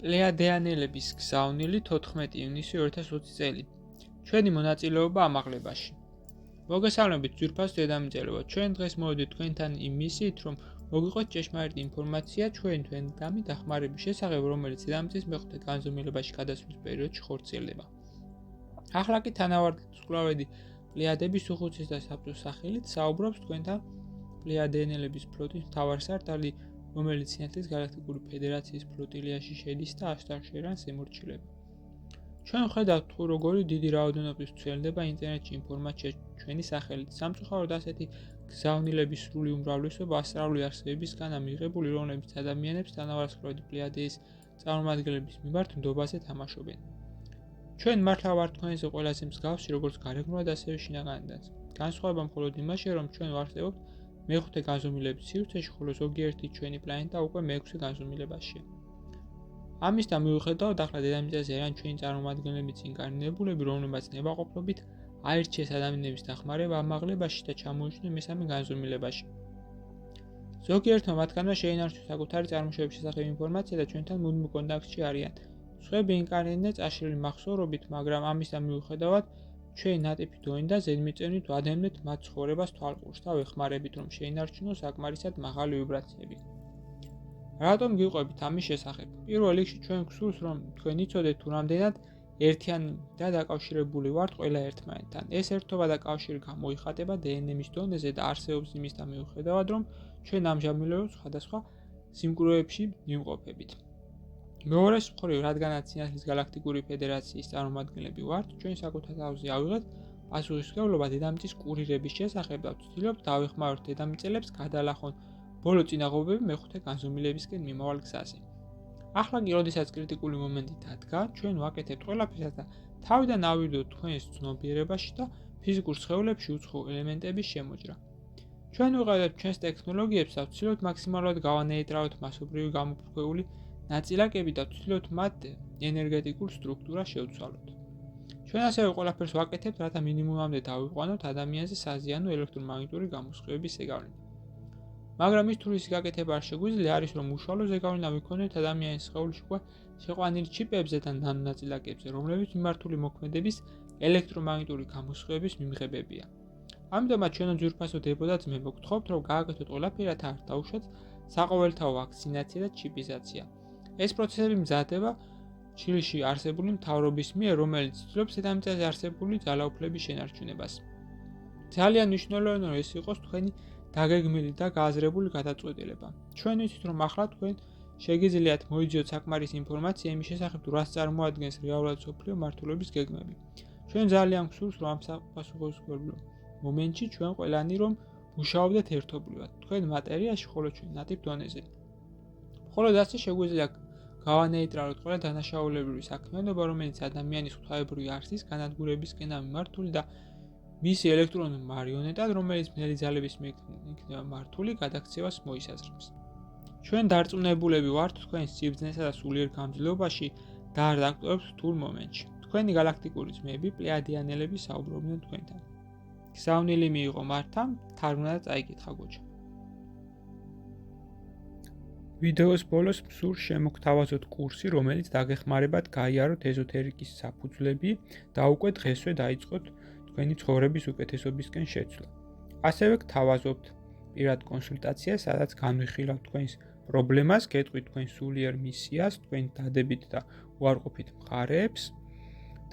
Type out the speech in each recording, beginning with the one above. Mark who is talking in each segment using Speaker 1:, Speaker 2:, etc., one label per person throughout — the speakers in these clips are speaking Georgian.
Speaker 1: პლეიადიანელების გზავნილი 14 ივნისი 2020 წელი. ჩვენი მონაწილეობა ამაღლებაში. მოგესალმებით ძვირფას დედამიწელებო. ჩვენ დღეს მოვედით თქვენთან იმ მისიით, რომ მოგიყვეთ ჭეშმარიტი ინფორმაცია თქვენი დახმარების შესახებ, რომელიც დედამიწის მეხუთე განზომილებაში გადასვლის პერიოდში ხორციელდება. ახლა კი თანავარსკვლავედი პლეიადების უხუცეს და საბჭოს სახელით საუბრობს თქვენთან პლეიადიანელების ფლოტის მთავარსარდალი, რომელიც სინათლის გალაქტიკური ფედერაციის ფლოტილიაში შედის და აშტარშერანს ემორჩილება. ჩვენ ვხედავთ თუ როგორი დიდი რაოდენობის ცვლილება ინტერნეტში ინფორმაცია ჩვენი სახელით. სამწუხაროდ ასეთი გზავნილების სრული უმრავლესობა ასტრალური არსებებისგანაა მიღებული, რომლებიც ადამიანებს თანავარსკვლავედი პლეიადების წარმომადგენლების მიმართ ნდობაზე თამაშობენ. ჩვენ მართლა ვართ თქვენზე ყველაზე მსგავსი, როგორც გარეგნულად, ასევე შინაგანადაც. განსხვავება მხოლოდ იმაშია, რომ ჩვენ ვარსებობთ მეხუთე განზომილების სივრცეში, ხოლო ზოგიერთი ჩვენი პლანეტა უკვე მეექვსე განზომილებაშია. ამისთან მიუხედავად, ახლა დედამიწაზე არიან ჩვენი წარმომადგენლები წინგანებულები, რომლებმაც ნებაყოფლობით აირჩიეს ადამიანების დახმარება ამაღლებაში და ჩამოიშვნენ მესამე განზომილებაში. ზოგიერთმა მათგანმა შეინარჩუნეს საკუთარი წარმოშობის შესახებ ინფორმაცია და ჩვენთან მუდმივ კონტაქტში არიან. სხვები ინკარნირდნენ წაშლილი მახსოვრობით, მაგრამ ამისთან მიუხედავად, ჩვენ ნატიფი დონით და ზედმიწევნით ვადევნებთ მათ ცხოვრებას თვალყურს და ვეხმარებით, რომ შეინარჩუნოს საკმარისად მაღალი ვიბრაციები. რატომ გიყვებით ამის შესახებ? პირველ რიგში ჩვენ გვსურს, რომ თქვენ იცოდეთ თუ რამდენად ერთიანი და დაკავშირებული ვართ ყველა ერთმანეთთან. ეს ერთობა და კავშირი გამოიხატება დნმ-ის დონეზე და არსებობს იმისთან მიუხედავად, რომ ჩვენ ამჟამინდელად სხვადასხვა სიმკვრივეებში ვიმყოფებით. მეორეს მხრივ, რადგანაც სინათლის გალაქტიკური ფედერაციის წარმომადგენლები ვართ, ჩვენ საკუთარ თავზე ავიღეთ პასუხისმგებლობა დედამიწის კურირების შესახებ და ვცდილობთ დავეხმაროთ დედამიწელებს გადალახონ ბოლო წინაღობები მეხუთე განზომილებისკენ მიმავალ გზაზე. ახლა კი, როდესაც კრიტიკული მომენტი დადგა, ჩვენ ვაკეთებთ ყველაფერს და თავიდან ავიდოთ თქვენს ცნობიერებაში და ფიზიკურ სხეულებში უცხო ელემენტების შემოჭრა. ჩვენ ვიყავით ჩვენს ტექნოლოგიებს და ვცდილობთ მაქსიმალურად გავანეიტრალოთ მასობრივი გამოფრქვეული ნაწილაკები და ვცდილობთ მათ ენერგეტიკულ სტრუქტურას შევცვალოთ. ჩვენ ასევე ყველაფერს ვაკეთებთ, რათა მინიმუმამდე დავიყვანოთ ადამიანზე საზიანო ელექტრომაგნიტური გამოსხივების ზეგავლენა. მაგრამ ის თუ ისი გაკეთება არ შეგვიძლია, არის რომ უშუალო ზეგავლენა ვიქონოთ ადამიანის სხეულში უკვე შეყვანილი ჩიპებზე და ნანონაწილაკებზე, რომლებიც მიმართული მოქმედების ელექტრომაგნიტური გამოსხივების მიმღებებია. ამიტომაც ჩვენო ძვირფასო დებო და ძმებო, გთხოვთ, რომ გააკეთოთ ყველაფერი, რათა არ დაუშვათ საყოველთაო ვაქცინაცია და ჩიპიზაცია. ეს პროცესები მზადდება ჩილში არსებული მთავრობის მიერ, რომელიც ცდილობს დედამიწაზე არსებული ძალაუფლების შენარჩუნებას. ძალიან მნიშვნელოვანია, რომ ეს იყოს თქვენი დაგეგმილი და გააზრებული გადაწყვეტილება. ჩვენ ვიცით, რომ ახლა თქვენ შეგიძლიათ მოიძიოთ საკმარისი ინფორმაცია იმის შესახებ, თუ რას წარმოადგენს რეალურად მსოფლიო მართლობის გეგმები. ჩვენ ძალიან გვსურს, რომ ამ საპასუხისმგებლო მომენტში ჩვენ ყველანი რომ მუშაობდეთ ერთობლივად, თქვენ მატერიაში, ხოლო ჩვენ ნატიფ დონეზე. მხოლოდ ასე შეგვიძლია გავანეიტრალოთ ყველა დანაშაულებრივი საქმიანობა, რომელიც ადამიანის ღვთაებრივი არსის განადგურებისკენაა მიმართული და მისი ელექტრონული მარიონეტად, რომელიც ბნელი ძალების მიერ იქნება მართული, გადაქცევას მოისაზრებს. ჩვენ დარწმუნებულები ვართ თქვენს სიბრძნესა და სულიერ გამძლეობაში და არ დაგტოვებთ რთულ მომენტში. თქვენი გალაქტიკური ძმები, პლეიადიანელები საუბრობდნენ თქვენთან. გზავნილი მიიღო მართან, თარგმნა და წაიკითხა გოჩა. ვიდეოს ბოლოს მსურს შემოგთავაზოთ კურსი, რომელიც დაგეხმარებათ გაიაროთ ეზოთერიკის საფუძვლები და უკვე დღესვე დაიწყოთ თქვენი ცხოვრების უკეთესობისკენ შეცვლა. ასევე გთავაზობთ პირად კონსულტაციას, სადაც განვიხილავთ თქვენს პრობლემას, გეტყვით თქვენ სულიერ მისიას, თქვენი დადებით და უარყოფით მხარეებს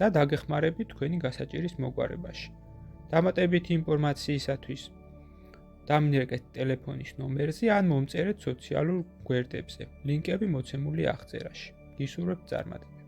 Speaker 1: და დაგეხმარებით თქვენი გასაჭირის მოგვარებაში. დამატებითი ინფორმაციისათვის დამინერგეთ ტელეფონის ნომერზე ან მომწერეთ სოციალურ გვერდებზე. ლინკები მოცემულია აღწერაში. გისურვებთ წარმატება.